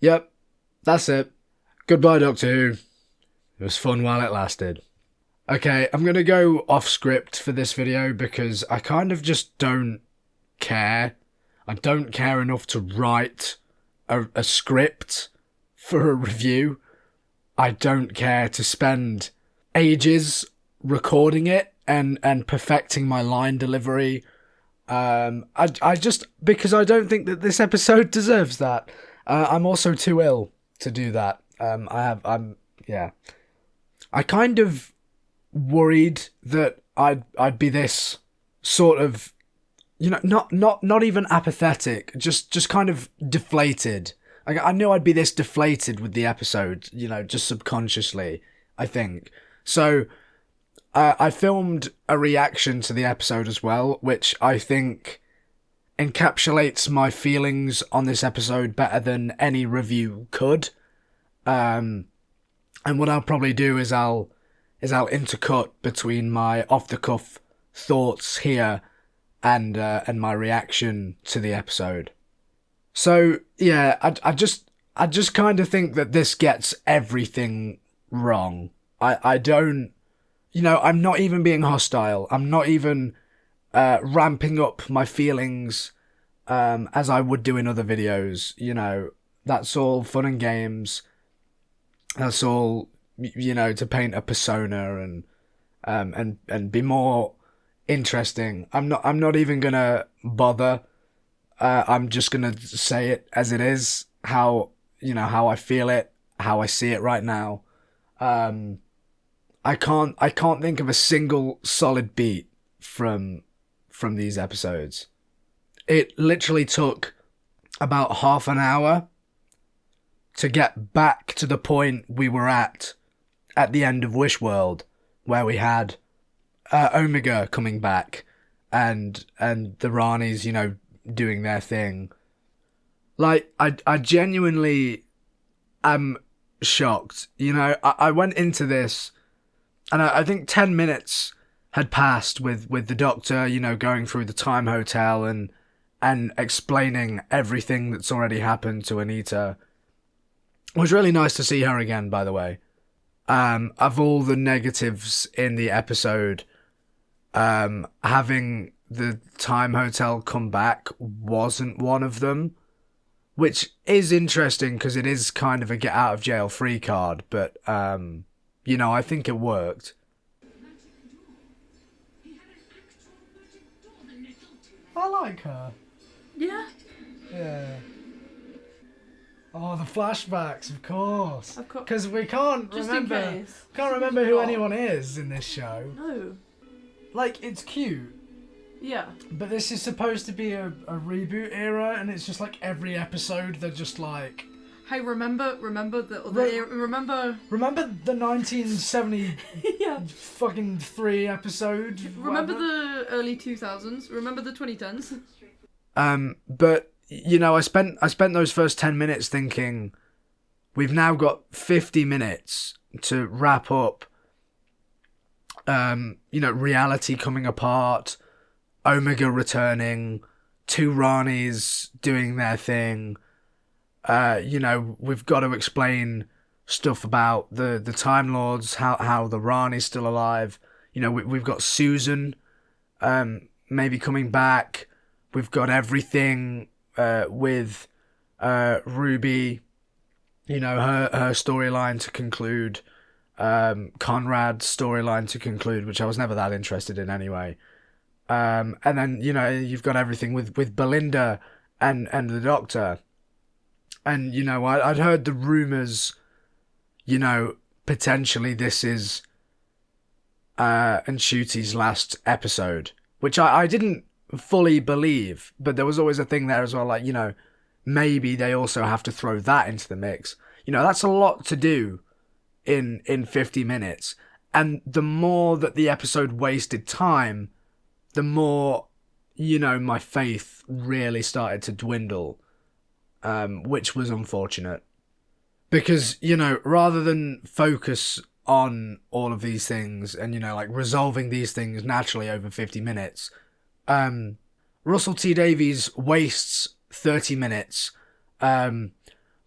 Yep, that's it. Goodbye, Doctor Who. It was fun while it lasted. Okay, I'm going to go off script for this video because I kind of just don't care. I don't care enough to write a script for a review. I don't care to spend ages recording it and perfecting my line delivery. I just, because I don't think that this episode deserves that. I'm also too ill to do that. I kind of worried that I'd be this sort of, not even apathetic, just kind of deflated. I knew I'd be this deflated with the episode, just subconsciously, I think. So I filmed a reaction to the episode as well, which I think encapsulates my feelings on this episode better than any review could. And what I'll probably do is I'll intercut between my off-the-cuff thoughts here and my reaction to the episode. So yeah, I just kind of think that this gets everything wrong. I don't, I'm not even being hostile. I'm not even ramping up my feelings as I would do in other videos. That's all fun and games. That's all, to paint a persona and be more interesting. I'm not even gonna bother. I'm just gonna say it as it is, how I feel it, how I see it right now. I can't think of a single solid beat from these episodes. It literally took about half an hour to get back to the point we were at the end of Wish World, where we had Omega coming back and the Ranis, doing their thing. Like, I genuinely am shocked. I went into this and I think 10 minutes had passed with the Doctor, going through the time hotel and explaining everything that's already happened to Anita. It was really nice to see her again, by the way. Of all the negatives in the episode, having the time hotel come back wasn't one of them, which is interesting because it is kind of a get out of jail free card, but I think it worked. I like her. Yeah. Yeah. Oh, the flashbacks, of course. Because we can't remember who anyone is in this show. No. Like, it's cute. Yeah. But this is supposed to be a reboot era, and it's just like every episode they're just like, hey, remember the remember the 1970 yeah. fucking 3 episode? Remember the early 2000s? Remember the 2010s? But I spent those first 10 minutes thinking, we've now got 50 minutes to wrap up, reality coming apart, Omega returning, 2 Ranis doing their thing. We've got to explain stuff about the Time Lords, how the Rani's still alive. We've got Susan maybe coming back. We've got everything with Ruby, her storyline to conclude, Conrad's storyline to conclude, which I was never that interested in anyway. And then, you've got everything with Belinda and the Doctor. And, I'd heard the rumours, potentially this is Ncuti's last episode, which I didn't fully believe, but there was always a thing there as well, like, maybe they also have to throw that into the mix. That's a lot to do in 50 minutes. And the more that the episode wasted time, the more, my faith really started to dwindle, which was unfortunate. Because, rather than focus on all of these things and, resolving these things naturally over 50 minutes, Russell T Davies wastes 30 minutes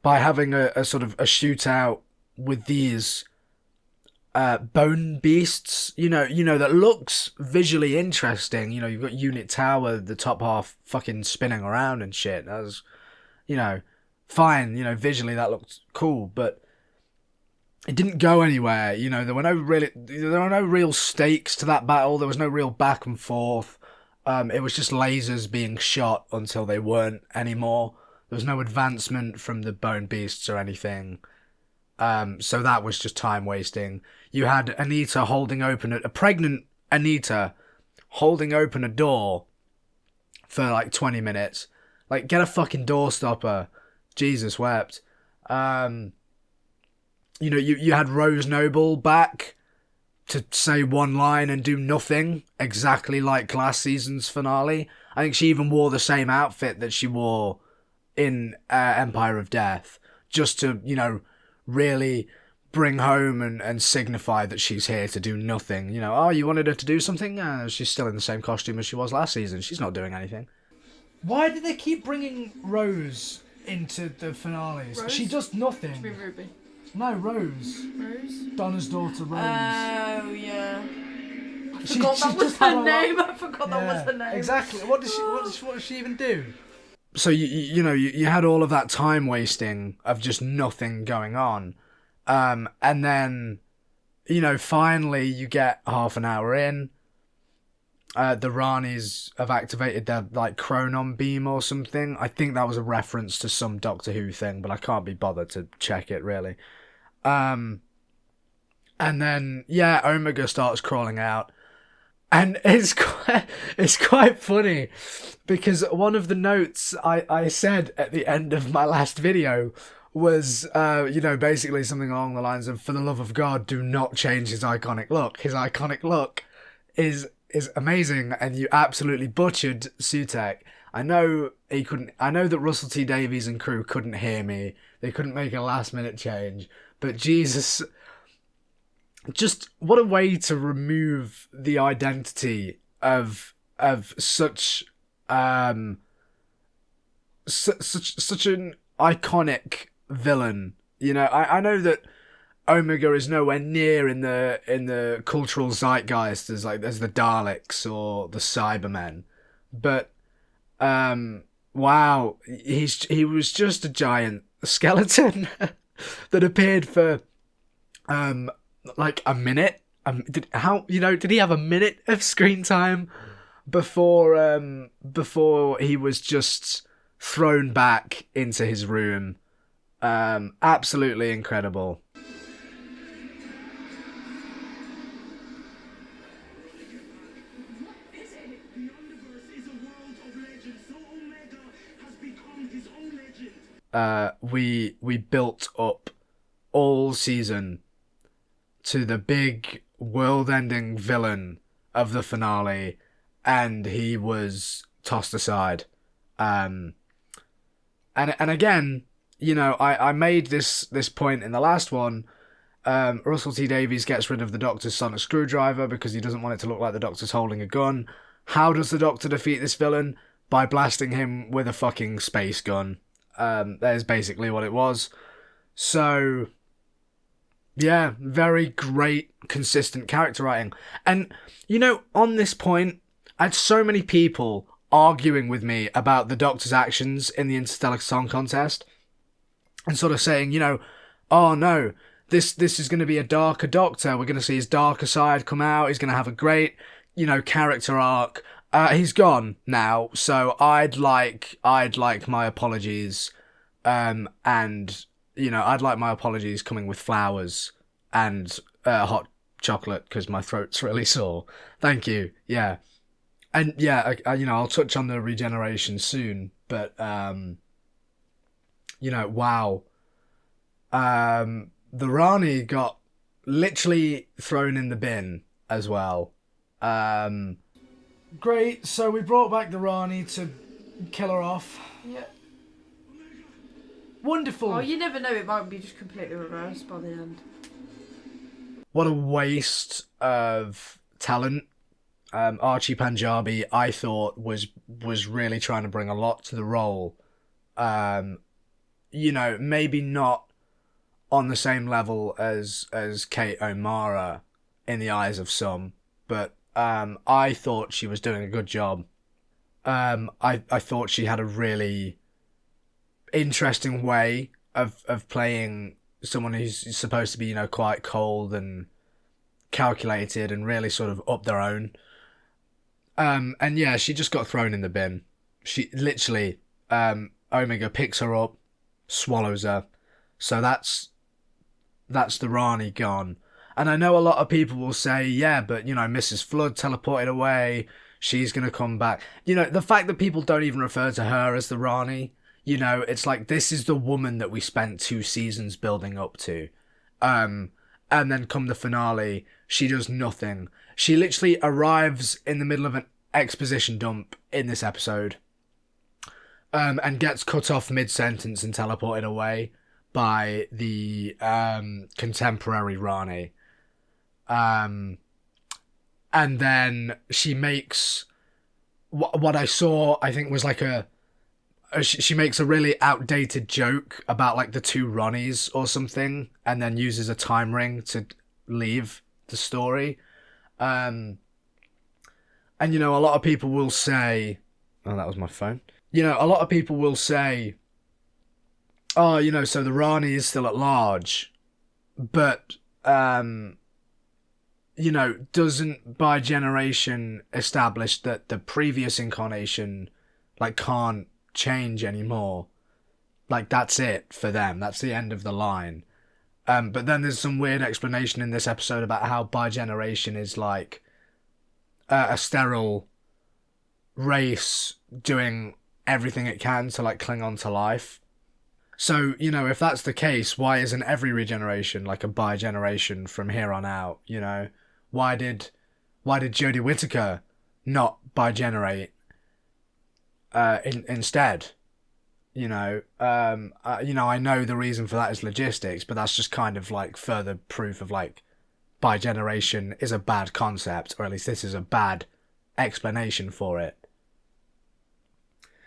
by having a sort of a shootout with these bone beasts, that looks visually interesting. You've got Unit Tower, the top half fucking spinning around and shit. That was, fine. Visually that looked cool, but it didn't go anywhere. There were no real stakes to that battle. There was no real back and forth. It was just lasers being shot until they weren't anymore. There was no advancement from the bone beasts or anything. So that was just time wasting. You had Anita holding open a pregnant Anita holding open a door for like 20 minutes. Like, get a fucking door stopper. Jesus wept. You had Rose Noble back to say one line and do nothing, exactly like last season's finale. I think she even wore the same outfit that she wore in Empire of Death, just to, really bring home and signify that she's here to do nothing. You wanted her to do something? She's still in the same costume as she was last season. She's not doing anything. Why do they keep bringing Rose into the finales? Rose? She does nothing. Should be Ruby. No, Rose. Rose? Donna's daughter, Rose. Oh, yeah. I She- forgot she that was just had her a name. I forgot that was her name. Exactly. What does she even do? So you had all of that time wasting of just nothing going on, and then finally you get half an hour in. The Ranis have activated their like chronon beam or something. I think that was a reference to some Doctor Who thing, but I can't be bothered to check it really. And then Omega starts crawling out. And it's quite funny because one of the notes I said at the end of my last video was, basically something along the lines of, for the love of God, do not change his iconic look. His iconic look is amazing, and you absolutely butchered Sutek. I know that Russell T Davies and crew couldn't hear me. They couldn't make a last minute change, but Jesus... Just what a way to remove the identity of such such an iconic villain. I know that Omega is nowhere near in the cultural zeitgeist as the Daleks or the Cybermen, but wow, he was just a giant skeleton that appeared for like a minute. Did he have a minute of screen time before he was just thrown back into his room? Absolutely incredible. We built up all season to the big world-ending villain of the finale, and he was tossed aside. And again, I made this point in the last one. Russell T Davies gets rid of the Doctor's sonic screwdriver because he doesn't want it to look like the Doctor's holding a gun. How does the Doctor defeat this villain? By blasting him with a fucking space gun. That is basically what it was. So... yeah, very great, consistent character writing. And, on this point, I had so many people arguing with me about the Doctor's actions in the Interstellar Song Contest. And sort of saying, oh no, this is going to be a darker Doctor. We're going to see his darker side come out. He's going to have a great, character arc. He's gone now, so I'd like my apologies. And... I'd like my apologies coming with flowers and hot chocolate because my throat's really sore. Thank you. Yeah. And yeah, I'll touch on the regeneration soon, but, wow. The Rani got literally thrown in the bin as well. Great. So we brought back the Rani to kill her off. Yeah. Wonderful. Oh, you never know. It might be just completely reversed by the end. What a waste of talent. Archie Panjabi, I thought, was really trying to bring a lot to the role. maybe not on the same level as Kate O'Mara in the eyes of some, but I thought she was doing a good job. I thought she had a really interesting way of playing someone who's supposed to be, quite cold and calculated and really sort of up their own. And yeah, she just got thrown in the bin. She literally, Omega picks her up, swallows her. So that's the Rani gone. And I know a lot of people will say, yeah, but, Mrs. Flood teleported away. She's going to come back. The fact that people don't even refer to her as the Rani, it's like, this is the woman that we spent 2 seasons building up to. And then come the finale, she does nothing. She literally arrives in the middle of an exposition dump in this episode. And gets cut off mid-sentence and teleported away by the contemporary Rani. And then she makes what I saw, I think, was like she makes a really outdated joke about like the 2 Ronnies or something, and then uses a time ring to leave the story. And a lot of people will say, oh, that was my phone. A lot of people will say, oh, so the Rani is still at large, but doesn't Bigeneration establish that the previous incarnation like can't change anymore? Like, that's it for them. That's the end of the line. But then there's some weird explanation in this episode about how Bigeneration is like a sterile race doing everything it can to like cling on to life. So, if that's the case, why isn't every regeneration like a Bigeneration from here on out? Why did Jodie Whittaker not Bigenerate instead? I know the reason for that is logistics, but that's just kind of like further proof of like Bigeneration is a bad concept, or at least this is a bad explanation for it.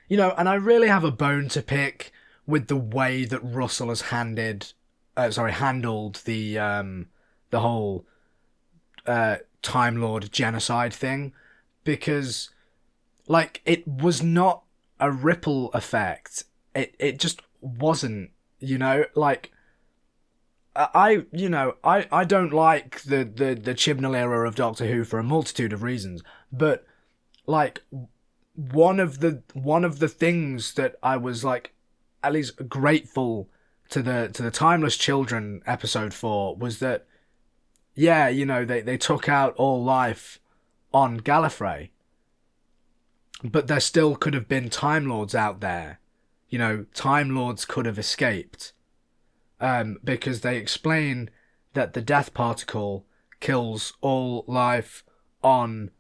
And I really have a bone to pick with the way that Russell has handled the whole Time Lord genocide thing, because like it was not a ripple effect. It just wasn't, like I don't like the Chibnall era of Doctor Who for a multitude of reasons, but like one of the things that I was like at least grateful to the Timeless Children episode for was that, yeah, they took out all life on Gallifrey, but there still could have been Time Lords out there. Time Lords could have escaped, because they explain that the death particle kills all life on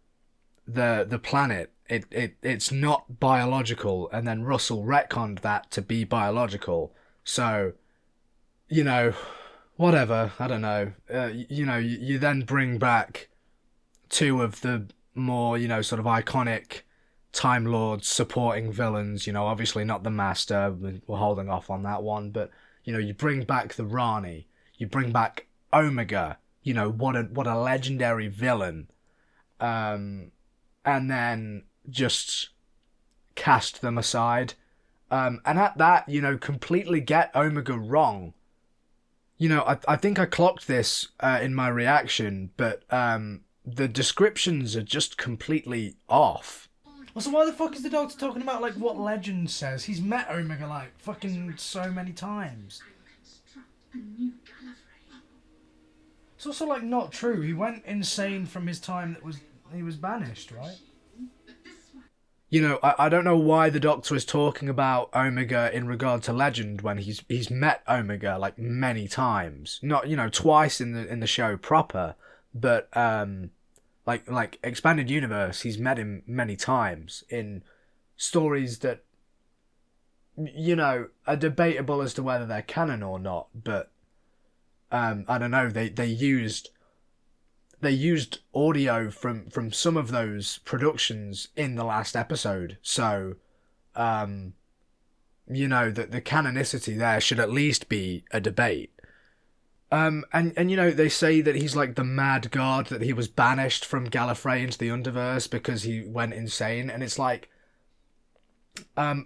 the planet. It's not biological, and then Russell retconned that to be biological. So, whatever, I don't know. You then bring back 2 of the more, sort of iconic Time Lords supporting villains. Obviously not the Master. We're holding off on that one, but you bring back the Rani. You bring back Omega. What a legendary villain. And then just cast them aside. And at that, completely get Omega wrong. I think I clocked this in my reaction, but the descriptions are just completely off. So why the fuck is the Doctor talking about like what legend says? He's met Omega like fucking so many times. It's also like not true. He went insane from his time he was banished, right? I don't know why the Doctor is talking about Omega in regard to legend when he's met Omega like many times. Not, twice in the show proper, but like Expanded Universe, he's met him many times in stories that are debatable as to whether they're canon or not, but I don't know, they used audio from some of those productions in the last episode. So, you know, that the canonicity there should at least be a debate. And you know, they say that he's like the mad god, that he was banished from Gallifrey into the Underverse because he went insane, and it's like,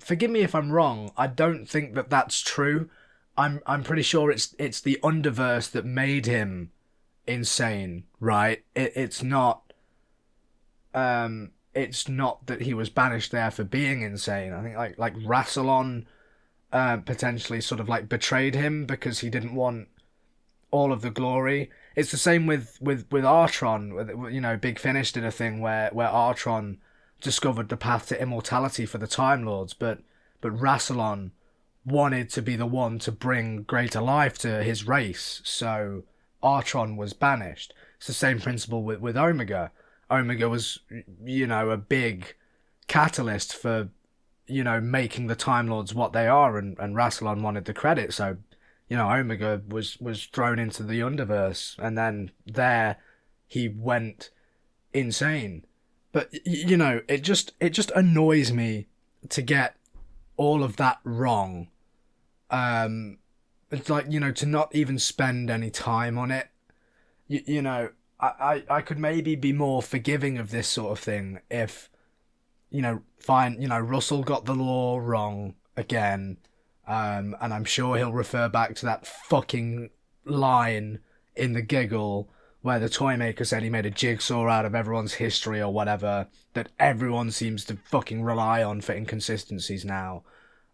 forgive me if I'm wrong, I don't think that that's true. I'm pretty sure it's the Underverse that made him insane, right? It's not that he was banished there for being insane. I think like Rassilon potentially sort of like betrayed him because he didn't want all of the glory. It's the same with Artron. You know, Big Finish did a thing where Artron discovered the path to immortality for the Time Lords, but Rassilon wanted to be the one to bring greater life to his race, so Artron was banished. It's the same principle with Omega. Omega was, you know, a big catalyst for, you know, making the Time Lords what they are, and Rassilon wanted the credit, so, you know, Omega was thrown into the Underverse, and then there he went insane. But, you know, it just annoys me to get all of that wrong. It's like, you know, to not even spend any time on it. You know, I could maybe be more forgiving of this sort of thing if, you know, fine, you know, Russell got the law wrong again, and I'm sure he'll refer back to that fucking line in The Giggle where the Toymaker said he made a jigsaw out of everyone's history or whatever, that everyone seems to fucking rely on for inconsistencies now.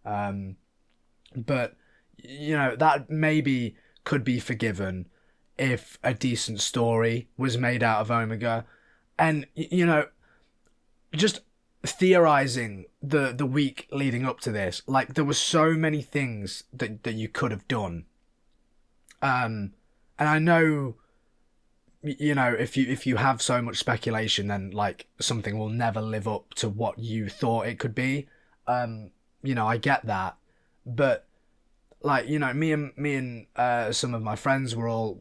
But, you know, that maybe could be forgiven if a decent story was made out of Omega. And, you know, just theorizing the week leading up to this, like, there were so many things that you could have done. And I know, you know, if you have so much speculation, then, like, something will never live up to what you thought it could be. You know, I get that. But, like, you know, me and some of my friends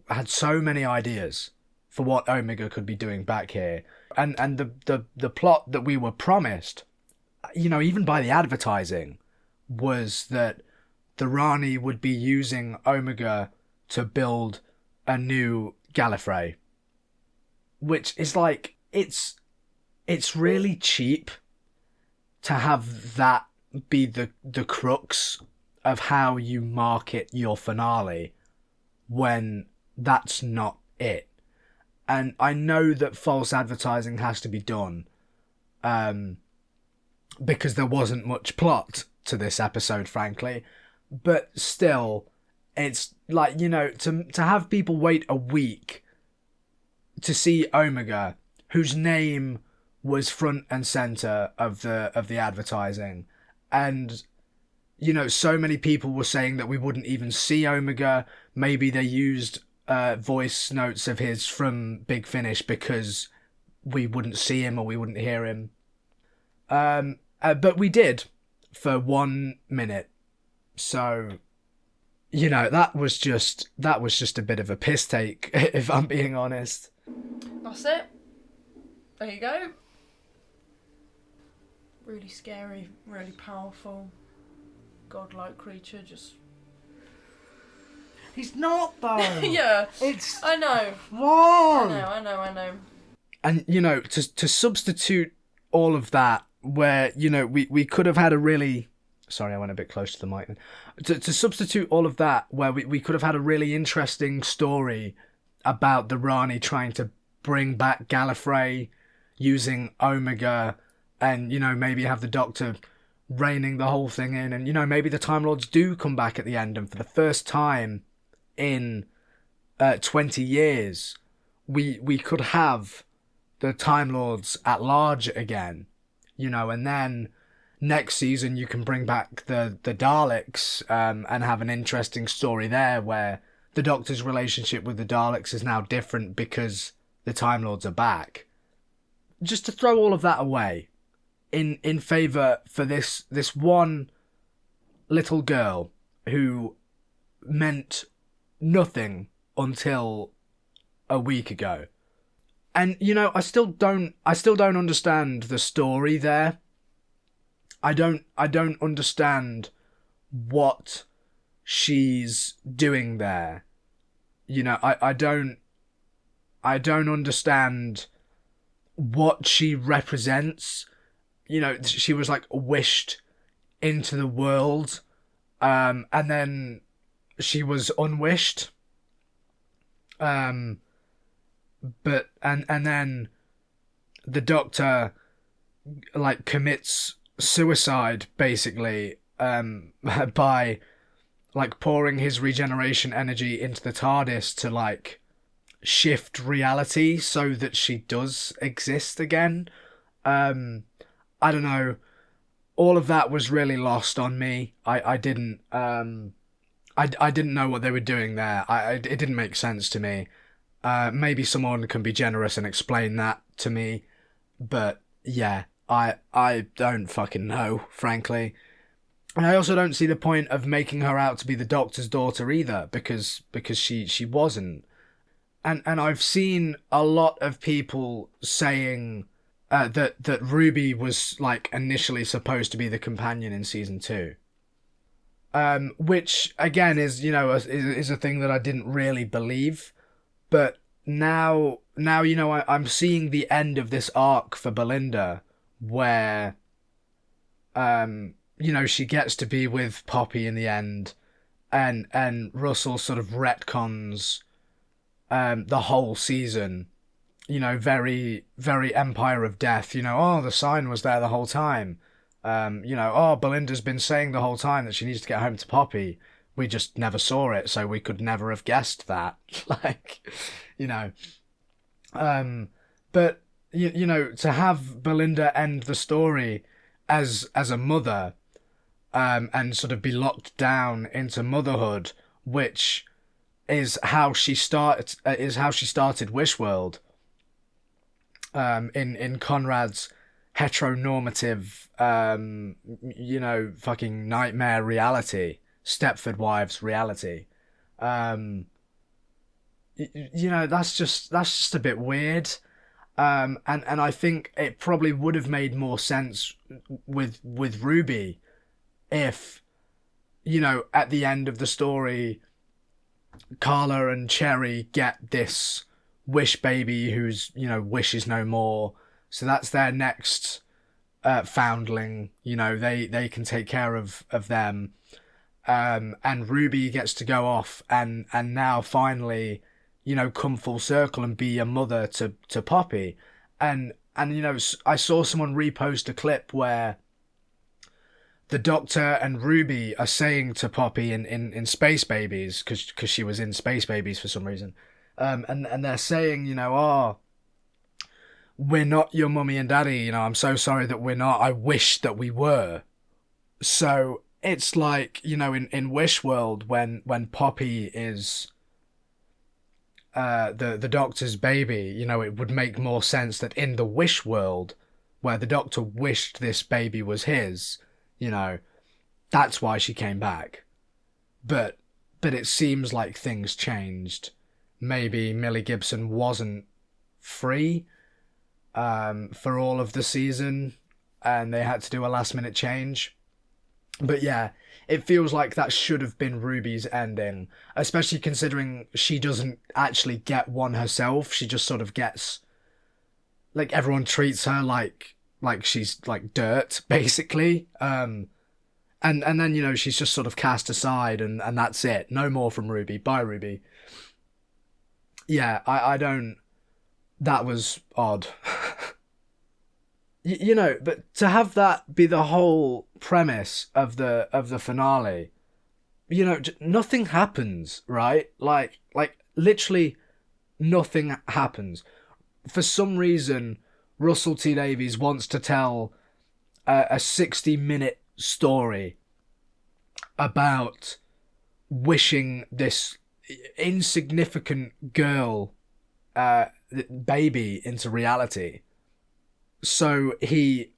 had so many ideas for what Omega could be doing back here. And the plot that we were promised, you know, even by the advertising, was that the Rani would be using Omega to build a new Gallifrey. Which is like, it's really cheap to have that be the crux of how you market your finale when that's not it. And I know that false advertising has to be done, because there wasn't much plot to this episode, frankly. But still, it's like, you know, to have people wait a week to see Omega, whose name was front and center of the advertising, and, you know, so many people were saying that we wouldn't even see Omega. Maybe they used voice notes of his from Big Finish because we wouldn't see him or we wouldn't hear him. But we did for 1 minute. So, you know, that was just a bit of a piss take, if I'm being honest. That's it. There you go. Really scary, really powerful, godlike creature, just... He's not, though! Yeah, it's... I know. Wrong! I know. And, you know, to substitute all of that, where, you know, we could have had a really... Sorry, I went a bit close to the mic then. To substitute all of that, where we could have had a really interesting story about the Rani trying to bring back Gallifrey using Omega, and, you know, maybe have the Doctor reining the whole thing in, and, you know, maybe the Time Lords do come back at the end, and for the first time in 20 years, we could have the Time Lords at large again, you know, and then next season you can bring back the Daleks, and have an interesting story there where the Doctor's relationship with the Daleks is now different because the Time Lords are back. Just to throw all of that away in favour for this one little girl who meant nothing until a week ago. And, you know, I still don't understand the story there. I don't understand what she's doing there. You know, I don't understand what she represents. You know, she was like wished into the world, and then she was unwished. But and then the Doctor like commits suicide basically, by like pouring his regeneration energy into the TARDIS to like shift reality so that she does exist again. I don't know. All of that was really lost on me. I didn't I didn't know what they were doing there. It didn't make sense to me. Maybe someone can be generous and explain that to me, but yeah, I don't fucking know, frankly. And I also don't see the point of making her out to be the Doctor's daughter either, because she wasn't. And I've seen a lot of people saying that Ruby was like initially supposed to be the companion in season 2. Which again is, you know, is a thing that I didn't really believe, but now you know, I'm seeing the end of this arc for Belinda, where you know, she gets to be with Poppy in the end, and Russell sort of retcons the whole season. You know, very, very Empire of Death. You know, oh, the sign was there the whole time. You know, oh, Belinda's been saying the whole time that she needs to get home to Poppy. We just never saw it, so we could never have guessed that. Like, you know. But, you know, to have Belinda end the story as a mother, and sort of be locked down into motherhood, which is how she started Wishworld. In Conrad's heteronormative, you know, fucking nightmare reality, Stepford Wives reality. You know, that's just a bit weird. And I think it probably would have made more sense with Ruby if, you know, at the end of the story, Carla and Cherry get this Wish baby who's, you know, wishes no more. So that's their next foundling. You know, they can take care of them. And Ruby gets to go off and now finally, you know, come full circle and be a mother to Poppy. And you know, I saw someone repost a clip where the Doctor and Ruby are saying to Poppy in Space Babies, because she was in Space Babies for some reason, and they're saying, you know, oh, we're not your mummy and daddy, you know, I'm so sorry that we're not, I wish that we were. So it's like, you know, in Wish World, when Poppy is the Doctor's baby, you know, it would make more sense that in the Wish World, where the Doctor wished this baby was his, you know, that's why she came back. But it seems like things changed. Maybe Millie Gibson wasn't free for all of the season, and they had to do a last minute change. But yeah, it feels like that should have been Ruby's ending, especially considering she doesn't actually get one herself. She just sort of gets, like, everyone treats her like she's like dirt, basically. And then, you know, she's just sort of cast aside, and that's it. No more from Ruby. Bye, Ruby. Yeah, I don't... That was odd. You know, but to have that be the whole premise of the finale, you know, nothing happens, right? Like literally nothing happens. For some reason, Russell T Davies wants to tell a 60-minute story about wishing this insignificant girl baby into reality. So he,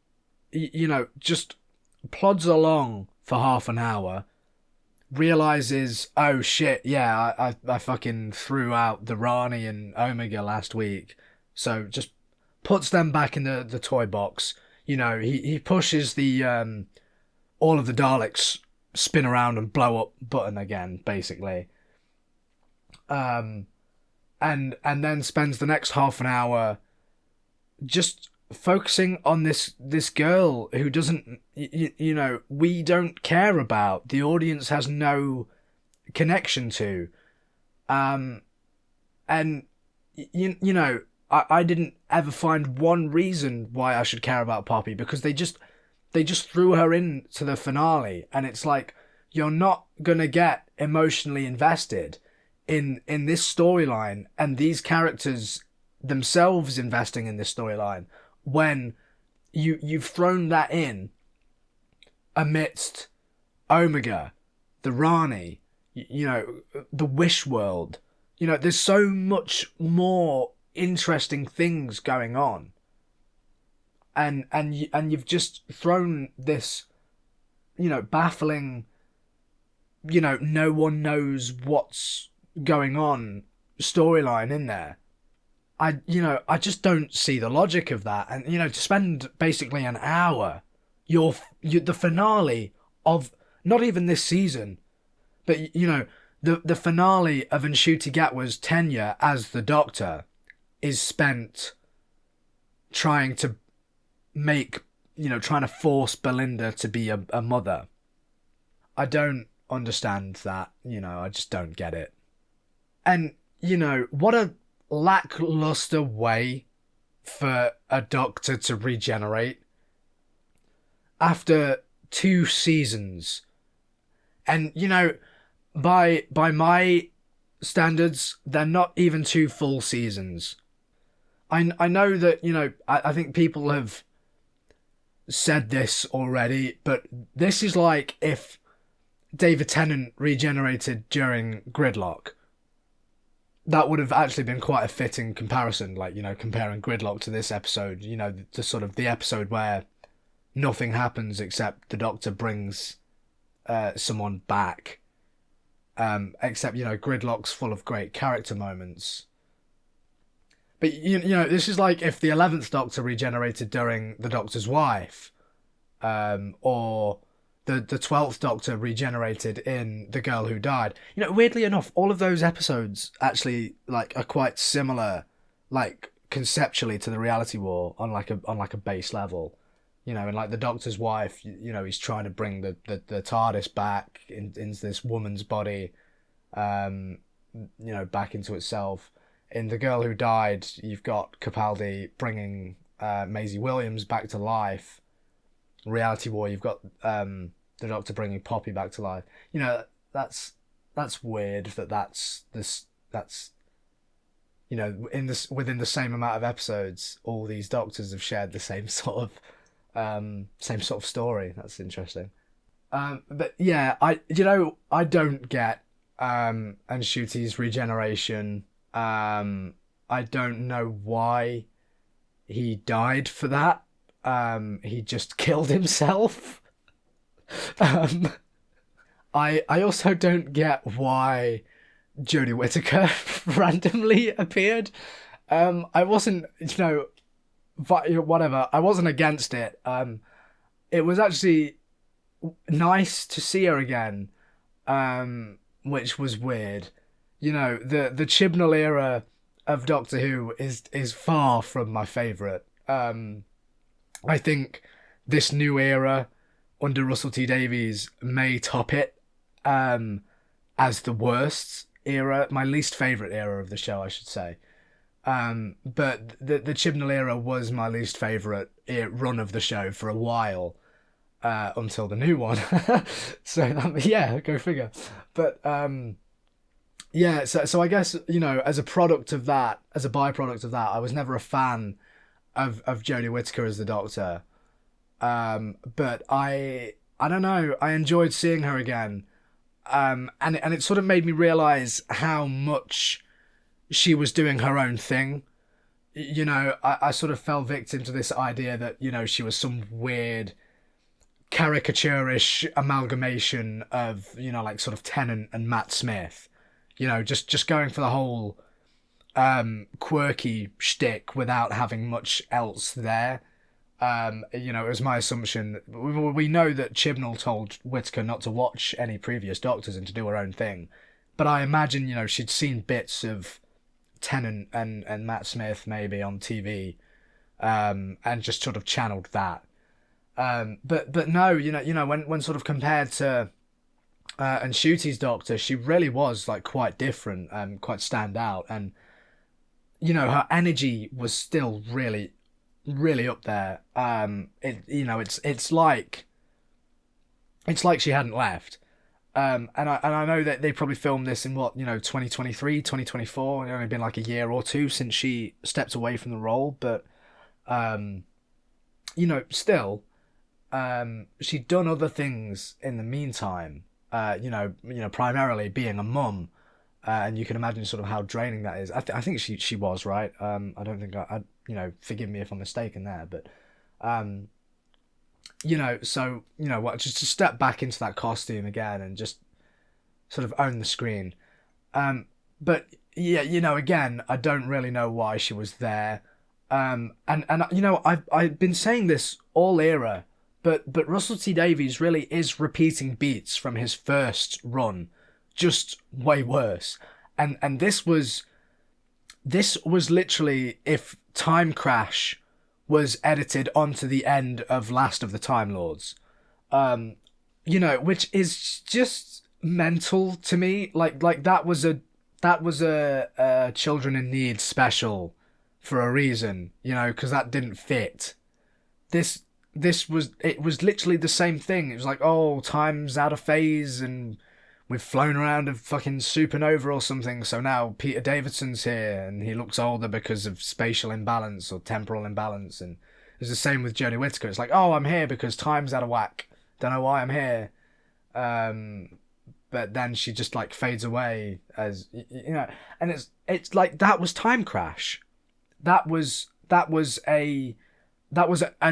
you know, just plods along for half an hour, realizes, oh shit, yeah, I fucking threw out the Rani and Omega last week, so just puts them back in the toy box. You know, he pushes the all of the Daleks spin around and blow up button again, basically. And then spends the next half an hour just focusing on this girl who doesn't, we don't care about. The audience has no connection to. And I didn't ever find one reason why I should care about Poppy, because they just threw her into the finale, and it's like, you're not gonna get emotionally invested in this storyline and these characters themselves investing in this storyline when you've thrown that in amidst Omega, the Rani, the Wish world. There's so much more interesting things going on, and you've just thrown this, baffling, no one knows what's going on storyline in there. I just don't see the logic of that. And to spend basically an hour, the finale of not even this season, but the finale of Ncuti Gatwa's tenure as the Doctor is spent trying to force Belinda to be a mother. I don't understand that. I just don't get it. And what a lackluster way for a Doctor to regenerate after 2 seasons. And by my standards, they're not even 2 full seasons. I know that I think people have said this already, but this is like if David Tennant regenerated during Gridlock. That would have actually been quite a fitting comparison, comparing Gridlock to this episode, the sort of the episode where nothing happens except the Doctor brings someone back. Except, Gridlock's full of great character moments. But, this is like if the 11th Doctor regenerated during The Doctor's Wife, or the 12th Doctor regenerated in The Girl Who Died. Weirdly enough, all of those episodes actually are quite similar, conceptually, to the Reality War on a base level. And The Doctor's Wife, he's trying to bring the TARDIS back into this woman's body, back into itself. In The Girl Who Died, you've got Capaldi bringing Maisie Williams back to life. Reality War, you've got the Doctor bringing Poppy back to life. That's weird that's within the same amount of episodes, all these Doctors have shared the same sort of story. That's interesting. But yeah, I don't get Ncuti's regeneration. I don't know why he died for that. He just killed himself. I also don't get why Jodie Whittaker randomly appeared. I wasn't, whatever. I wasn't against it. It was actually nice to see her again, which was weird. The Chibnall era of Doctor Who is far from my favourite. I think this new era under Russell T Davies may top it as the worst era, my least favourite era of the show, I should say. But the Chibnall era was my least favourite run of the show for a while, until the new one. So go figure. But so I guess as a product of that, as a byproduct of that, I was never a fan of Jodie Whittaker as the Doctor. But I don't know, I enjoyed seeing her again. And it sort of made me realise how much she was doing her own thing. I sort of fell victim to this idea that, she was some weird caricaturish amalgamation of, sort of Tennant and Matt Smith. Just going for the whole quirky shtick without having much else there. You know, it was my assumption. We know that Chibnall told Whittaker not to watch any previous Doctors and to do her own thing, but I imagine, you know, she'd seen bits of Tennant and Matt Smith maybe on TV, and just sort of channeled that. But no, you know, when sort of compared to Ncuti's Doctor, she really was like quite different and quite stand out, and you know, her energy was still really, really up there. You know, it's like she hadn't left. And I know that they probably filmed this in what, you know, 2023, 2024. It's only been like a year or two since she stepped away from the role, but you know, still, she'd done other things in the meantime. You know, primarily being a mum, and you can imagine sort of how draining that is. I think she was right. I don't think I you know, forgive me if I'm mistaken there, but you know, so you know what, just to step back into that costume again and just sort of own the screen. But yeah, you know, again, I don't really know why she was there. And you know, I've been saying this all era, but Russell T Davies really is repeating beats from his first run, just way worse. And this was literally if Time Crash was edited onto the end of Last of the Time Lords. You know, which is just mental to me. Like that was a Children in Need special for a reason, you know, because that didn't fit. This was literally the same thing. It was like, oh, time's out of phase and we've flown around a fucking supernova or something, so now Peter Davidson's here and he looks older because of spatial imbalance or temporal imbalance. And it's the same with Jodie Whittaker. It's like, oh, I'm here because time's out of whack. Don't know why I'm here. But then she just like fades away as, you know, and it's like that was Time Crash. That was an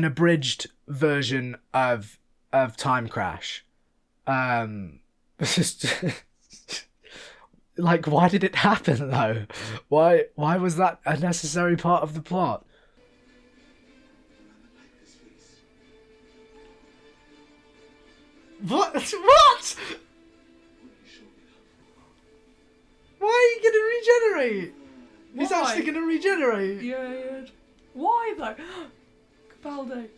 abridged version of Time Crash. Like, why did it happen though? Why was that a necessary part of the plot? What? Why are you gonna regenerate? He's Why? actually gonna regenerate. Yeah. Why though? Capaldi.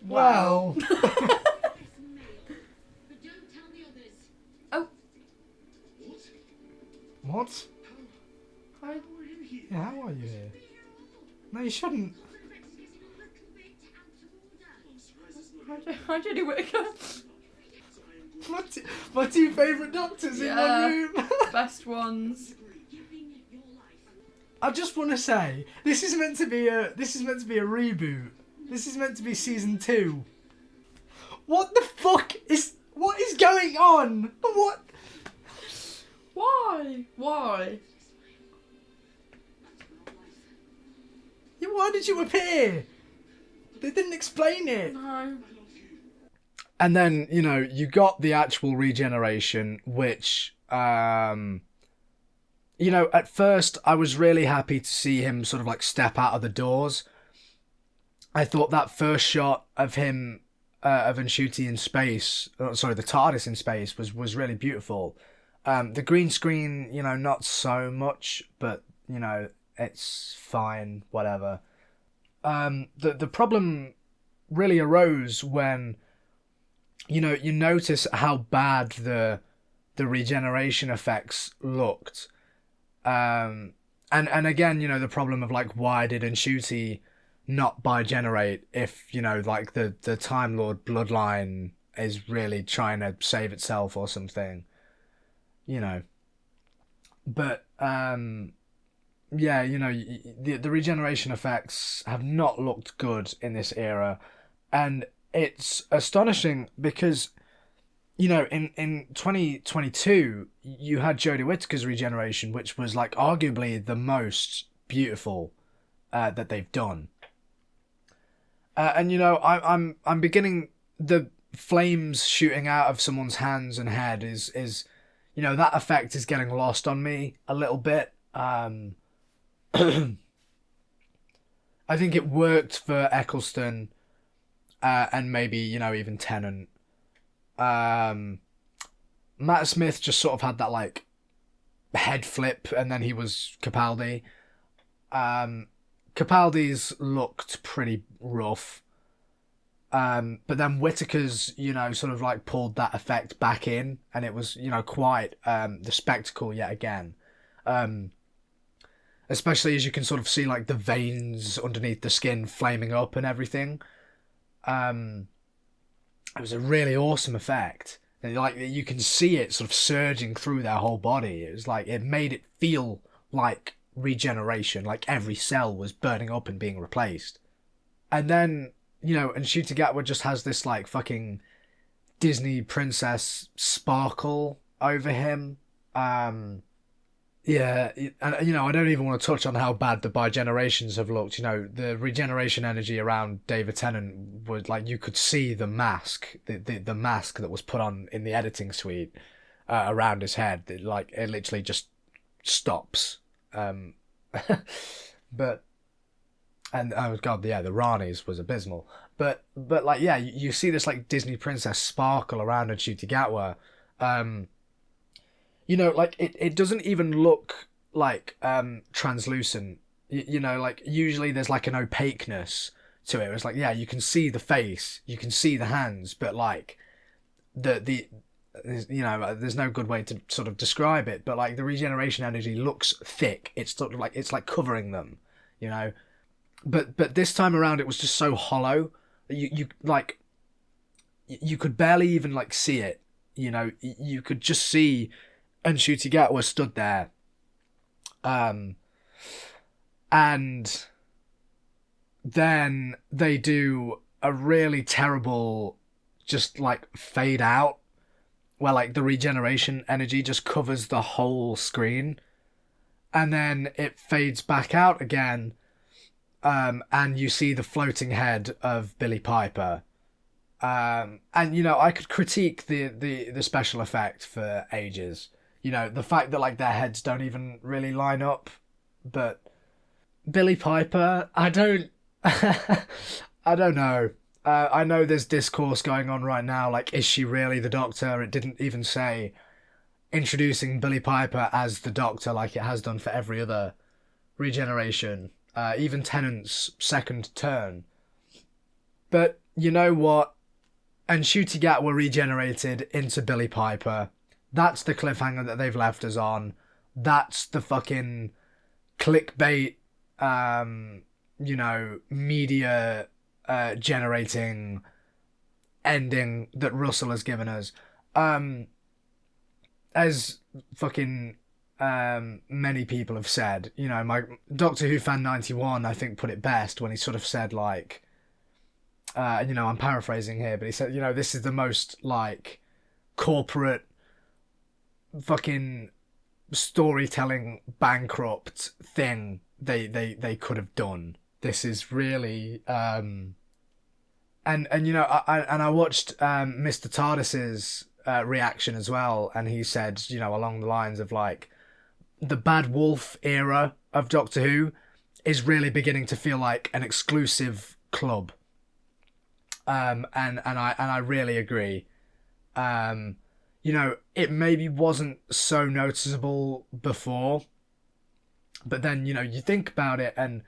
Wow. Oh. What? Hi. Yeah, how are you here? No, you shouldn't. Hi, Jodie Whittaker. My two favourite Doctors in my room. Best ones. I just want to say this is meant to be a reboot. This is meant to be season 2. What the fuck is going on? What? Why? Yeah, why did you appear? They didn't explain it. No. And then, you know, you got the actual regeneration, which, you know, at first I was really happy to see him sort of like step out of the doors. I thought that first shot of him, of Ncuti in space, the TARDIS in space was really beautiful. The green screen, you know, not so much, but, you know, it's fine, whatever. The problem really arose when, you know, you notice how bad the regeneration effects looked. And again, you know, the problem of like, why did Ncuti not bigenerate if, you know, like the Time Lord bloodline is really trying to save itself or something, you know. But yeah, you know, the regeneration effects have not looked good in this era, and it's astonishing because, you know, in 2022 you had Jodie Whittaker's regeneration, which was like arguably the most beautiful that they've done. And you know, I'm beginning, the flames shooting out of someone's hands and head is you know, that effect is getting lost on me a little bit. And I think it worked for Eccleston, and maybe, even Tennant. Um, Matt Smith just sort of had that, like, head flip, and then he was Capaldi. Um, Capaldi's looked pretty rough. But then Whittaker's, sort of like pulled that effect back in, and it was, quite the spectacle yet again. Especially as you can sort of see like the veins underneath the skin flaming up and everything. It was a really awesome effect. And like you can see it sort of surging through their whole body. It was like it made it feel like regeneration, like every cell was burning up and being replaced. And then, and Ncuti Gatwa just has this like fucking Disney princess sparkle over him. Yeah, and I don't even want to touch on how bad the Bigenerations have looked. The regeneration energy around David Tennant was like you could see the mask, the mask that was put on in the editing suite around his head. It literally just stops. But and oh god, yeah, the Rani's was abysmal. But like yeah, you see this like Disney princess sparkle around Ncuti Gatwa. Like it doesn't even look like translucent. Like usually there's like an opaqueness to it. It's like, yeah, you can see the face, you can see the hands, but like the there's no good way to sort of describe it, but like the regeneration energy looks thick. It's sort of like it's like covering them, But this time around it was just so hollow. You like you could barely even like see it. You could just see Ncuti Gatwa stood there. And then they do a really terrible just like fade out where like the regeneration energy just covers the whole screen, and then it fades back out again, and you see the floating head of Billy Piper. And I could critique the special effect for ages. The fact that like their heads don't even really line up, but Billy Piper, I don't I don't know. I know there's discourse going on right now, like, is she really the Doctor? It didn't even say introducing Billy Piper as the Doctor like it has done for every other regeneration, even Tennant's second turn. But you know what? Ncuti Gatwa regenerated into Billy Piper. That's the cliffhanger that they've left us on. That's the fucking clickbait, media generating ending that Russell has given us. As fucking many people have said, my Doctor Who fan 91, I think, put it best when he sort of said like, I'm paraphrasing here, but he said, this is the most like corporate fucking storytelling bankrupt thing they could have done. This is really and I watched Mr. TARDIS's reaction as well, and he said, along the lines of like the Bad Wolf era of Doctor Who is really beginning to feel like an exclusive club. And I really agree. It maybe wasn't so noticeable before, but then, you think about it, and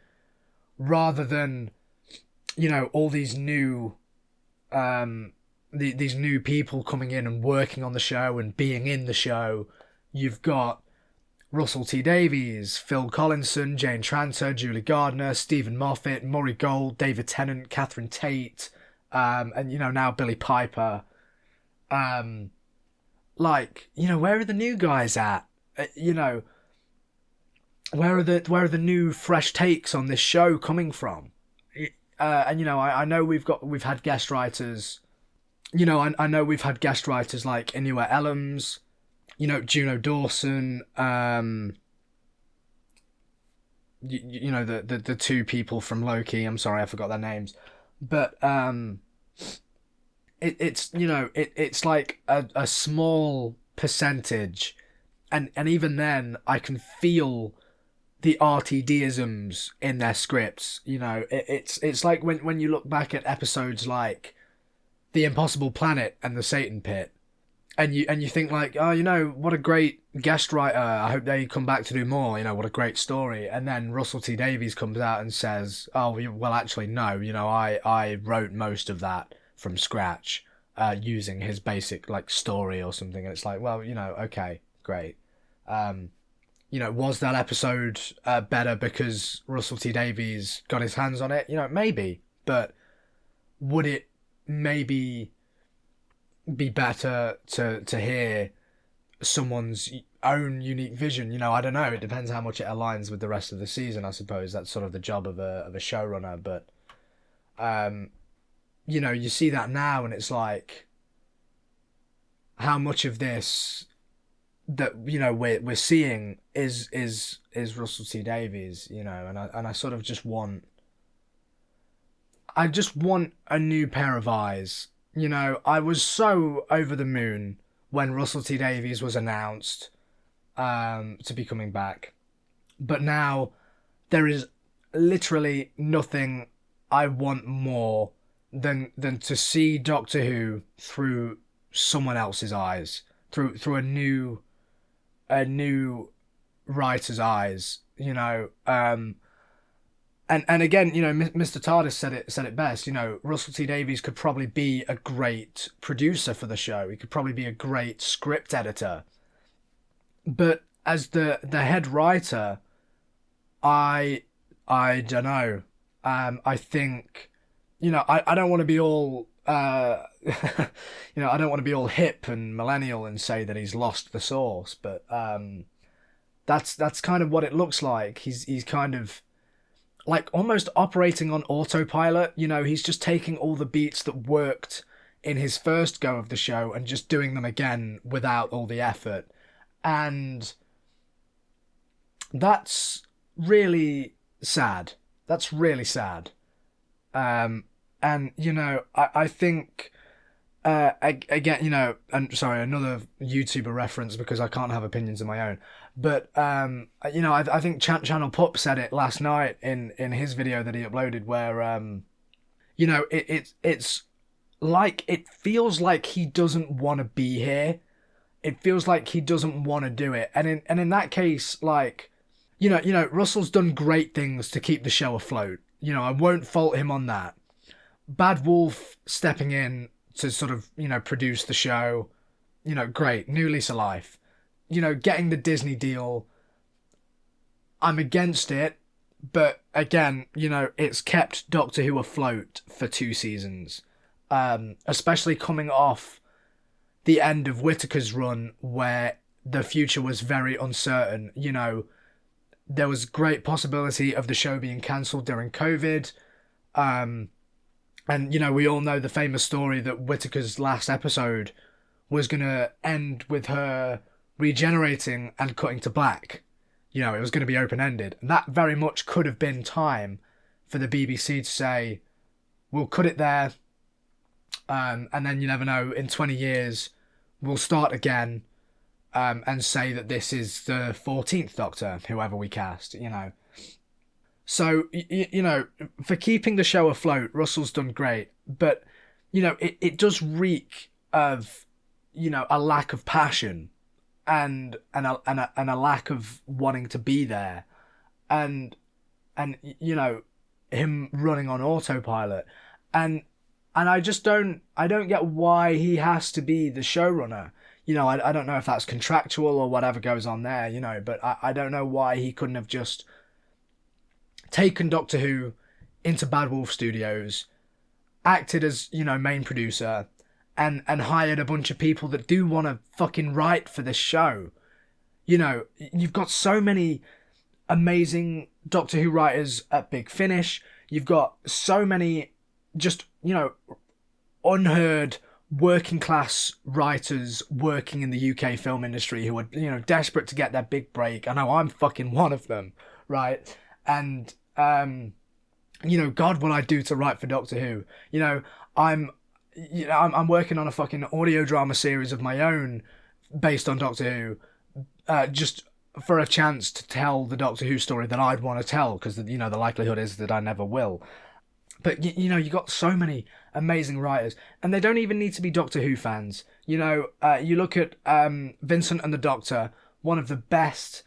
rather than, all these new, these new people coming in and working on the show and being in the show, you've got Russell T Davies, Phil Collinson, Jane Tranter, Julie Gardner, Stephen Moffat, Murray Gold, David Tennant, Catherine Tate, and now Billy Piper. Where are the new guys at? Where are the new fresh takes on this show coming from? I know we've had guest writers. I know we've had guest writers like Inua Ellams, Juno Dawson, the two people from Loki. I'm sorry, I forgot their names, but it's like a small percentage, and even then I can feel the RTDisms in their scripts. You know, it's like when you look back at episodes like The Impossible Planet and The Satan Pit, and you think like, oh, you know, what a great guest writer. I hope they come back to do more. You know, what a great story. And then Russell T Davies comes out and says, oh, well, actually, no. You know, I wrote most of that from scratch, using his basic like story or something. And it's like, well, you know, okay, great. You know, was that episode better because Russell T Davies got his hands on it? You know, maybe, but would it maybe be better to hear someone's own unique vision? You know, I don't know. It depends how much it aligns with the rest of the season. I suppose that's sort of the job of a showrunner. But you know, you see that now, and it's like, how much of this that, you know, we're seeing is Russell T Davies, you know, and I sort of just want a new pair of eyes. You know, I was so over the moon when Russell T Davies was announced to be coming back, but now there is literally nothing I want more than to see Doctor Who through someone else's eyes, through a new writer's eyes, you know. And again, you know, Mr. TARDIS said it best. You know, Russell T Davies could probably be a great producer for the show. He could probably be a great script editor. But as the head writer, I don't know. I think, you know, I don't want to be all you know, I don't want to be all hip and millennial and say that he's lost the source, but that's kind of what it looks like. He's kind of like almost operating on autopilot. You know, he's just taking all the beats that worked in his first go of the show and just doing them again without all the effort. And that's really sad. That's really sad. And, you know, I think, again, you know, and sorry, another YouTuber reference because I can't have opinions of my own. But, you know, I think Channel Pup said it last night in his video that he uploaded where, you know, it's like, it feels like he doesn't want to be here. It feels like he doesn't want to do it. And in that case, like, you know, Russell's done great things to keep the show afloat. You know, I won't fault him on that. Bad Wolf stepping in to sort of, you know, produce the show, you know, great, new lease of life. You know, getting the Disney deal, I'm against it, but again, you know, it's kept Doctor Who afloat for 2 seasons, especially coming off the end of Whittaker's run where the future was very uncertain. You know, there was great possibility of the show being cancelled during COVID, and, you know, we all know the famous story that Whittaker's last episode was going to end with her regenerating and cutting to black. You know, it was going to be open-ended. And that very much could have been time for the BBC to say, we'll cut it there, and then you never know, in 20 years, we'll start again, and say that this is the 14th Doctor, whoever we cast, you know. So, you know, for keeping the show afloat, Russell's done great. But, you know, it does reek of, you know, a lack of passion and a lack of wanting to be there. And you know, him running on autopilot. And I just don't get why he has to be the showrunner. You know, I don't know if that's contractual or whatever goes on there, you know, but I don't know why he couldn't have just taken Doctor Who into Bad Wolf Studios, acted as, you know, main producer, and hired a bunch of people that do want to fucking write for this show. You know, you've got so many amazing Doctor Who writers at Big Finish. You've got so many just, you know, unheard working class writers working in the UK film industry who are, you know, desperate to get their big break. I know I'm fucking one of them, right? And, you know, God, what I do to write for Doctor Who. You know, I'm working on a fucking audio drama series of my own based on Doctor Who, just for a chance to tell the Doctor Who story that I'd want to tell, because the likelihood is that I never will. But you got so many amazing writers, and they don't even need to be Doctor Who fans. You look at Vincent and the Doctor, one of the best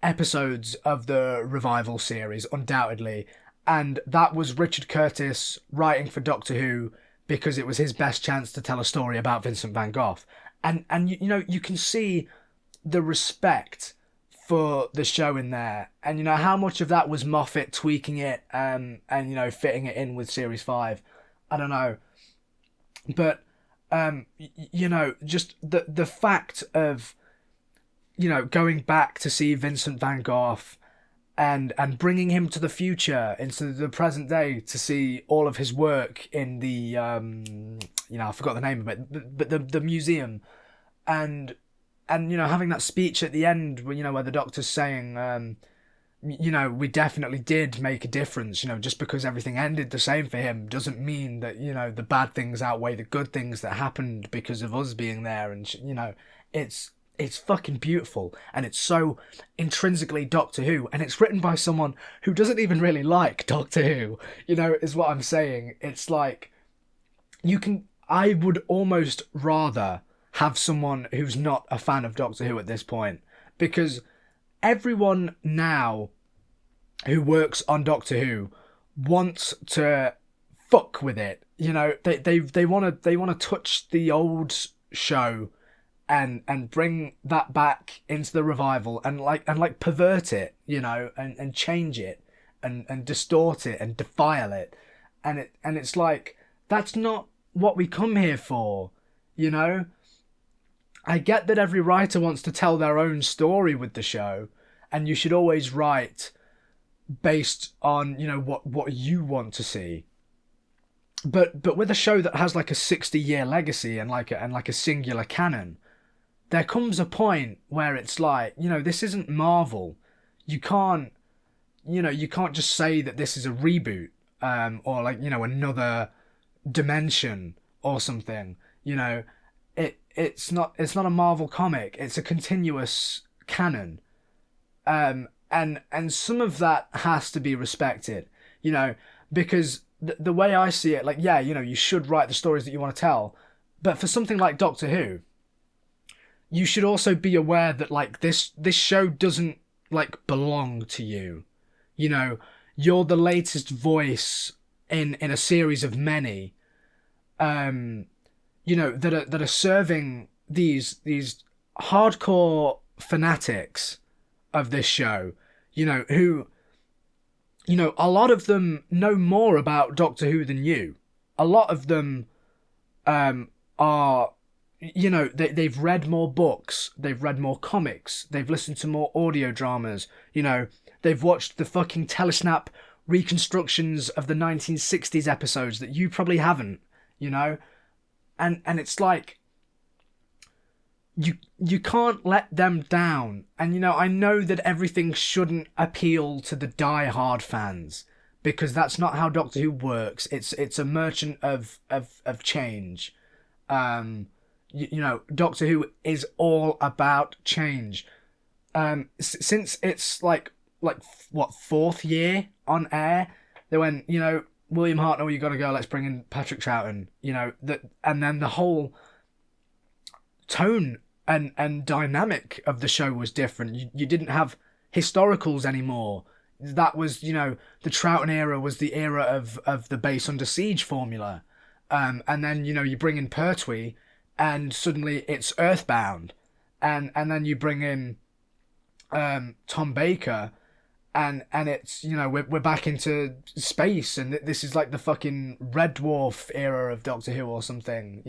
episodes of the Revival series, undoubtedly, and that was Richard Curtis writing for Doctor Who because it was his best chance to tell a story about Vincent van Gogh. And you can see the respect for the show in there, and how much of that was Moffat tweaking it and fitting it in with Series 5. I don't know, but just the fact of going back to see Vincent van Gogh and bringing him to the future, into the present day, to see all of his work in the I forgot the name of it, but the museum, and having that speech at the end where the Doctor's saying we definitely did make a difference. Just because everything ended the same for him doesn't mean that the bad things outweigh the good things that happened because of us being there. And it's fucking beautiful, and it's so intrinsically Doctor Who, and it's written by someone who doesn't even really like Doctor Who, is what I'm saying. It's like, I would almost rather have someone who's not a fan of Doctor Who at this point, because everyone now who works on Doctor Who wants to fuck with it. They want to touch the old show and bring that back into the Revival and pervert it, and change it and distort it and defile it. And it's like, that's not what we come here for, I get that every writer wants to tell their own story with the show, and you should always write based on, what you want to see. But with a show that has like a 60-year legacy and like a singular canon, there comes a point where it's like, this isn't Marvel. You can't just say that this is a reboot, or another dimension or something. It's not a Marvel comic. It's a continuous canon, and some of that has to be respected. Because the way I see it, you should write the stories that you want to tell, but for something like Doctor Who, you should also be aware that this show doesn't belong to you. You're the latest voice in a series of many, that are serving these hardcore fanatics of this show, who, a lot of them know more about Doctor Who than you. A lot of them are, they've read more books, they've read more comics, they've listened to more audio dramas, they've watched the fucking telesnap reconstructions of the 1960s episodes that you probably haven't, and it's like, you can't let them down. And I know that everything shouldn't appeal to the die-hard fans, because that's not how Doctor Who works. It's a merchant of change. Doctor Who is all about change. Since it's what, 4th year on air, they went, William Hartnell, you gotta go, let's bring in Patrick Troughton, and then the whole tone and dynamic of the show was different. You didn't have historicals anymore. That was, the Troughton era was the era of the Base Under Siege formula. And then, you bring in Pertwee, and suddenly it's Earthbound. And then you bring in Tom Baker, and it's, we're back into space, and this is like the fucking Red Dwarf era of Doctor Who or something,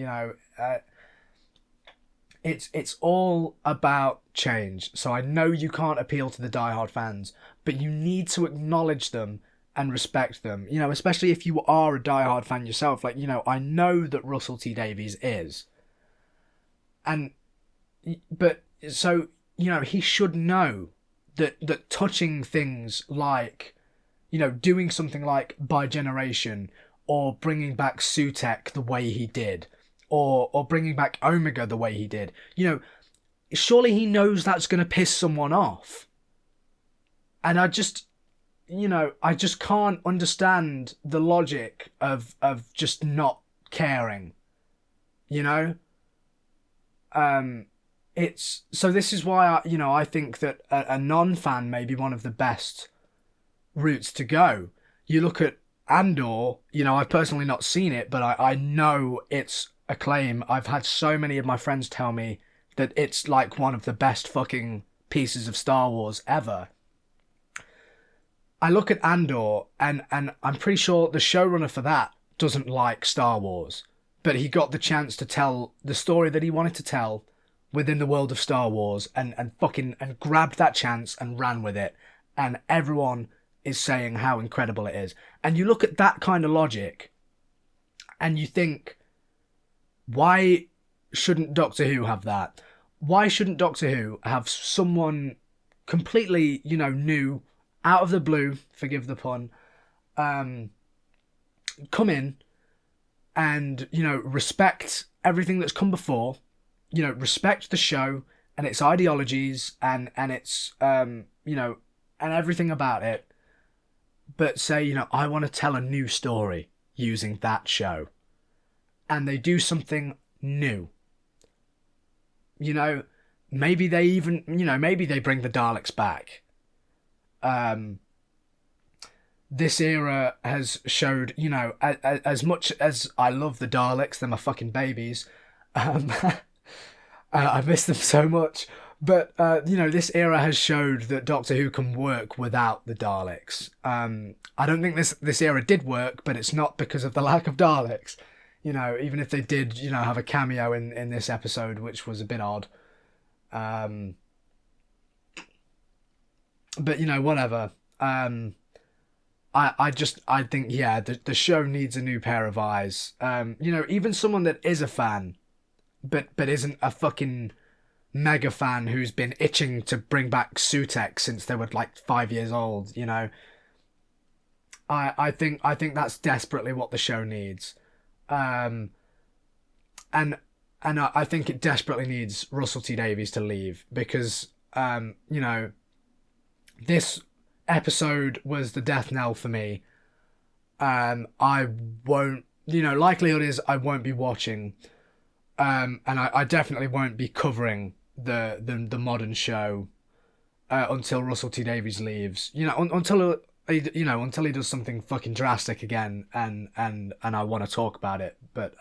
It's all about change. So I know you can't appeal to the diehard fans, but you need to acknowledge them and respect them. Especially if you are a diehard fan yourself. I know that Russell T Davies is. But he should know that touching things like, doing something like By Generation, or bringing back Sutekh the way he did, or bringing back Omega the way he did, surely he knows that's going to piss someone off. And I just, I just can't understand the logic of just not caring, you know? It's, so this is why I think that a non-fan may be one of the best routes to go. You look at Andor, I've personally not seen it, but I know its acclaim. I've had so many of my friends tell me that it's like one of the best fucking pieces of Star Wars ever. I look at Andor, and I'm pretty sure the showrunner for that doesn't like Star Wars, but he got the chance to tell the story that he wanted to tell within the world of Star Wars, and grabbed that chance and ran with it, and everyone is saying how incredible it is. And you look at that kind of logic, and you think, why shouldn't Doctor Who have that? Why shouldn't Doctor Who have someone completely, new, out of the blue, forgive the pun, come in and, respect everything that's come before, respect the show and its ideologies and its, and everything about it, but say, I want to tell a new story using that show. And they do something new. Maybe they even, maybe they bring the Daleks back. This era has showed, as much as I love the Daleks, they're my fucking babies. I miss them so much. But, this era has showed that Doctor Who can work without the Daleks. I don't think this era did work, but it's not because of the lack of Daleks. Even if they did, have a cameo in this episode, which was a bit odd. But, whatever. I think, yeah, the show needs a new pair of eyes. Even someone that is a fan, but isn't a fucking mega fan who's been itching to bring back Sutekh since they were like 5 years old, I think that's desperately what the show needs. And I think it desperately needs Russell T Davies to leave because, this episode was the death knell for me. I won't, likelihood is I won't be watching, and I definitely won't be covering the modern show until Russell T Davies leaves. Until he does something fucking drastic again, and I want to talk about it. But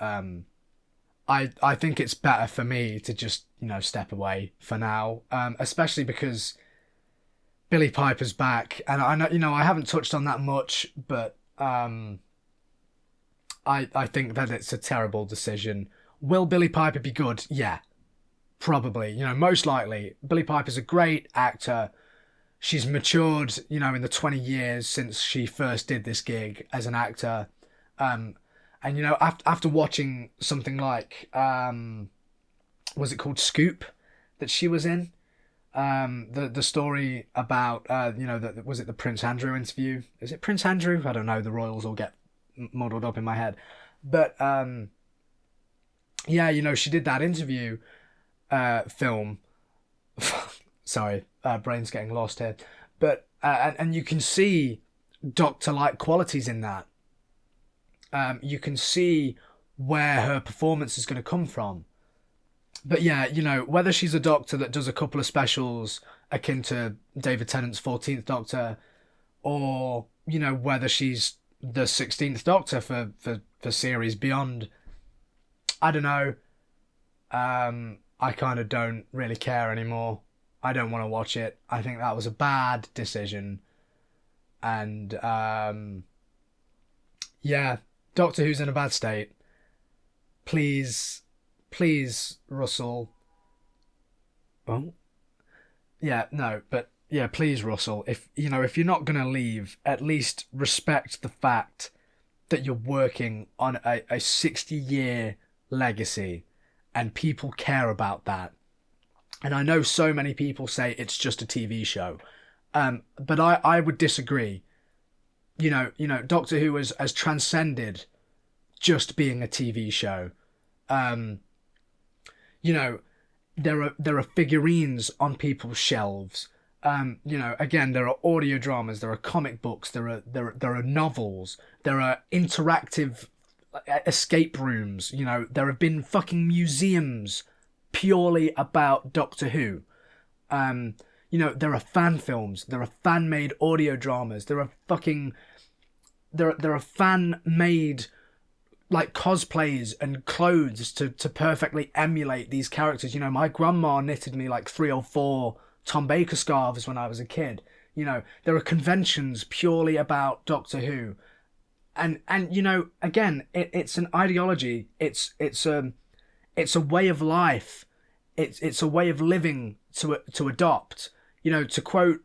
I think it's better for me to just step away for now, especially because Billie Piper's back, and I know I haven't touched on that much, but I think that it's a terrible decision. Will Billie Piper be good? Yeah, probably. Most likely. Billie Piper's a great actor. She's matured, in the 20 years since she first did this gig as an actor. And, after watching something like, was it called Scoop that she was in? The story about, was it the Prince Andrew interview? Is it Prince Andrew? I don't know. The royals all get muddled up in my head. But, yeah, she did that interview film. Sorry, brain's getting lost here. But, and you can see Doctor-like qualities in that. You can see where her performance is going to come from. But yeah, whether she's a Doctor that does a couple of specials akin to David Tennant's 14th Doctor, or, whether she's the 16th Doctor for series beyond, I don't know. I kind of don't really care anymore. I don't want to watch it. I think that was a bad decision. And, yeah, Doctor Who's in a bad state. Please, Russell. Oh, yeah, no, but yeah, please, Russell. If you're not gonna leave, at least respect the fact that you're working on a 60-year legacy, and people care about that. And I know so many people say it's just a TV show, but I would disagree. Doctor Who has transcended just being a TV show. There are figurines on people's shelves. Again, there are audio dramas, there are comic books, there are novels, there are interactive escape rooms. There have been fucking museums purely about Doctor Who. There are fan films, there are fan made audio dramas, there are fan made like cosplays and clothes to perfectly emulate these characters. My grandma knitted me like 3 or 4 Tom Baker scarves when I was a kid. There are conventions purely about Doctor Who. And again, it's an ideology. It's a way of life. It's a way of living to adopt. To quote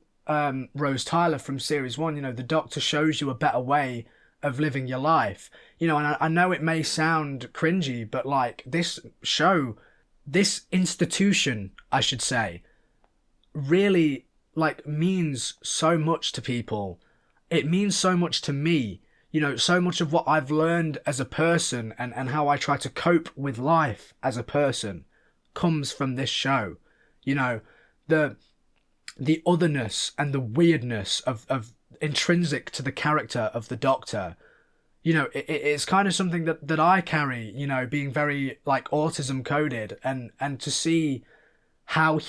Rose Tyler from series 1, the Doctor shows you a better way of living your life. And I know it may sound cringy, but like this show, this institution, I should say, really like means so much to people. It means so much to me. So much of what I've learned as a person and how I try to cope with life as a person comes from this show. The otherness and the weirdness of intrinsic to the character of the Doctor. It's kind of something that I carry, being very like autism coded, and to see how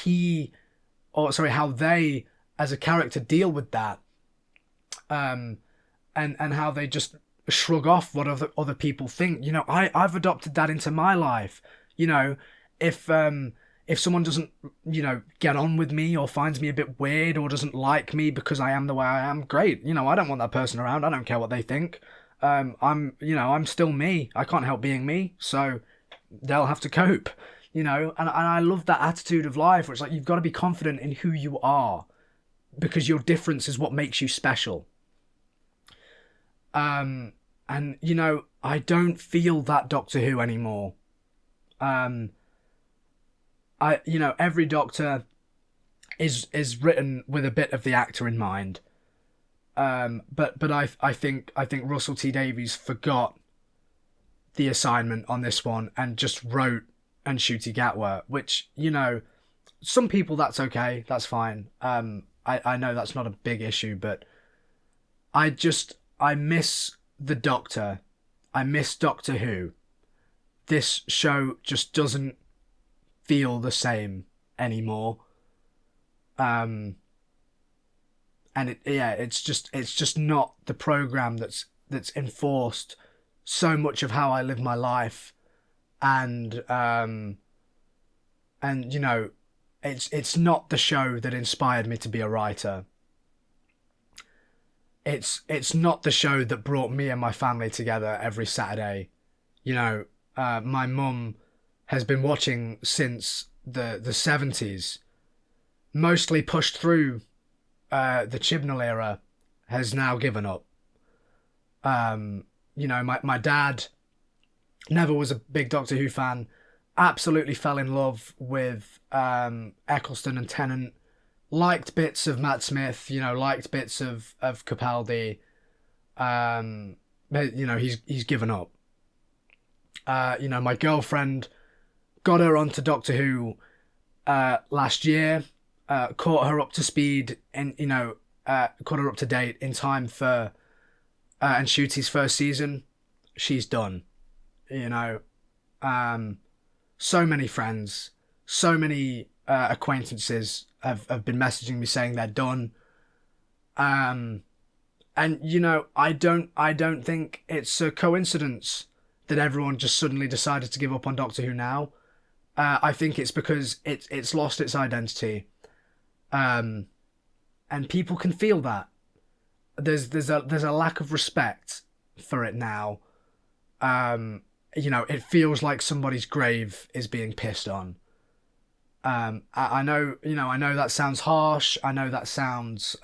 how they as a character deal with that, and how they just shrug off what other people think. I've adopted that into my life. If someone doesn't, get on with me or finds me a bit weird or doesn't like me because I am the way I am, great. I don't want that person around. I don't care what they think. I'm still me. I can't help being me. So they'll have to cope, and I love that attitude of life where it's like, you've got to be confident in who you are because your difference is what makes you special. And, I don't feel that Doctor Who anymore. Every Doctor is written with a bit of the actor in mind. But I think Russell T Davies forgot the assignment on this one and just wrote Ncuti Gatwa, which, some people that's okay, that's fine. I know that's not a big issue, but I miss the Doctor. I miss Doctor Who. This show just doesn't feel the same anymore. And it's just not the program that's enforced so much of how I live my life, and it's not the show that inspired me to be a writer. It's not the show that brought me and my family together every Saturday. My mum has been watching since the 70s, mostly pushed through the Chibnall era, has now given up. My dad never was a big Doctor Who fan, absolutely fell in love with Eccleston and Tennant, liked bits of Matt Smith, liked bits of Capaldi, but, he's given up. My girlfriend got her onto Doctor Who last year, caught her up to speed and caught her up to date in time for Ncuti's first season. She's done. So many friends, so many acquaintances have been messaging me saying they're done. And I don't think it's a coincidence that everyone just suddenly decided to give up on Doctor Who now. I think it's because it's lost its identity. And people can feel that. There's a lack of respect for it now. It feels like somebody's grave is being pissed on. I know that sounds harsh. I know that sounds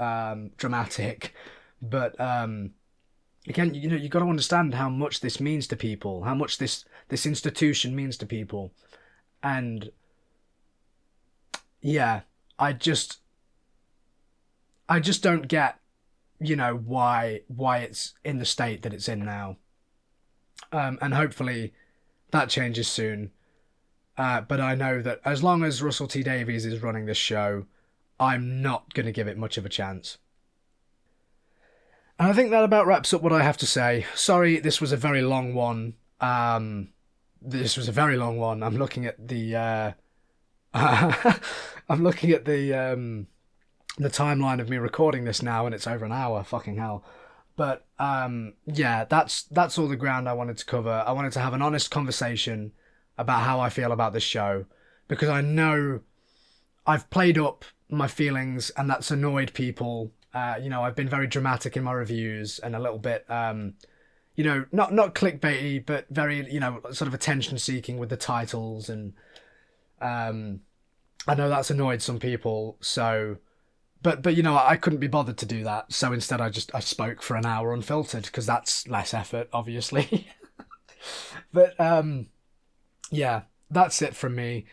dramatic, but again, you got to understand how much this means to people, how much this institution means to people, and yeah, I just don't get, why it's in the state that it's in now. And hopefully that changes soon. But I know that as long as Russell T Davies is running this show, I'm not going to give it much of a chance. And I think that about wraps up what I have to say. Sorry, this was a very long one. I'm looking at the I'm looking at the timeline of me recording this now, and it's over an hour. Fucking hell. But yeah, that's all the ground I wanted to cover. I wanted to have an honest conversation about how I feel about this show, because I know I've played up my feelings, and that's annoyed people. I've been very dramatic in my reviews and a little bit, not clickbaity, but very, sort of attention seeking with the titles, and I know that's annoyed some people. So, but I couldn't be bothered to do that. So instead, I spoke for an hour unfiltered, because that's less effort, obviously. But yeah, that's it from me.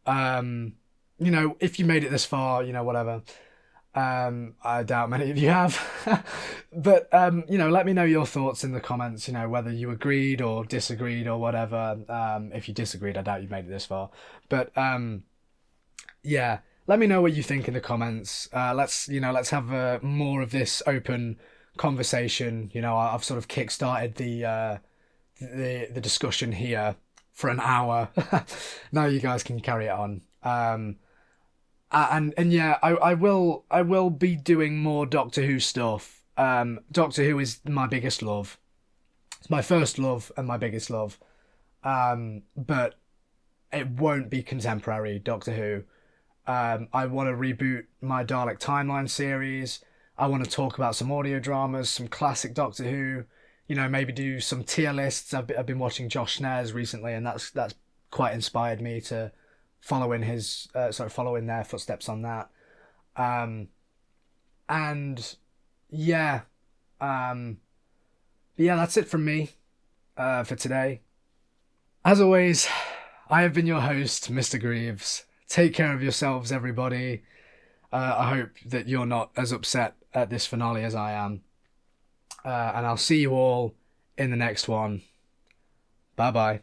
If you made it this far, whatever. I doubt many of you have. But let me know your thoughts in the comments, whether you agreed or disagreed or whatever. If you disagreed, I doubt you made it this far. But yeah, let me know what you think in the comments. Let's have more of this open conversation. I've sort of kickstarted the discussion here for an hour. Now you guys can carry it on. And yeah, I will be doing more Doctor Who stuff. Doctor Who is my biggest love. It's my first love and my biggest love. But it won't be contemporary Doctor Who. I want to reboot my Dalek Timeline series. I want to talk about some audio dramas, some classic Doctor Who. Maybe do some tier lists. I've been watching Josh Snares recently, and that's quite inspired me to follow in their footsteps on that. And yeah, that's it from me for today. As always, I have been your host, Mr. Greaves. Take care of yourselves, everybody. I hope that you're not as upset at this finale as I am. And I'll see you all in the next one. Bye-bye.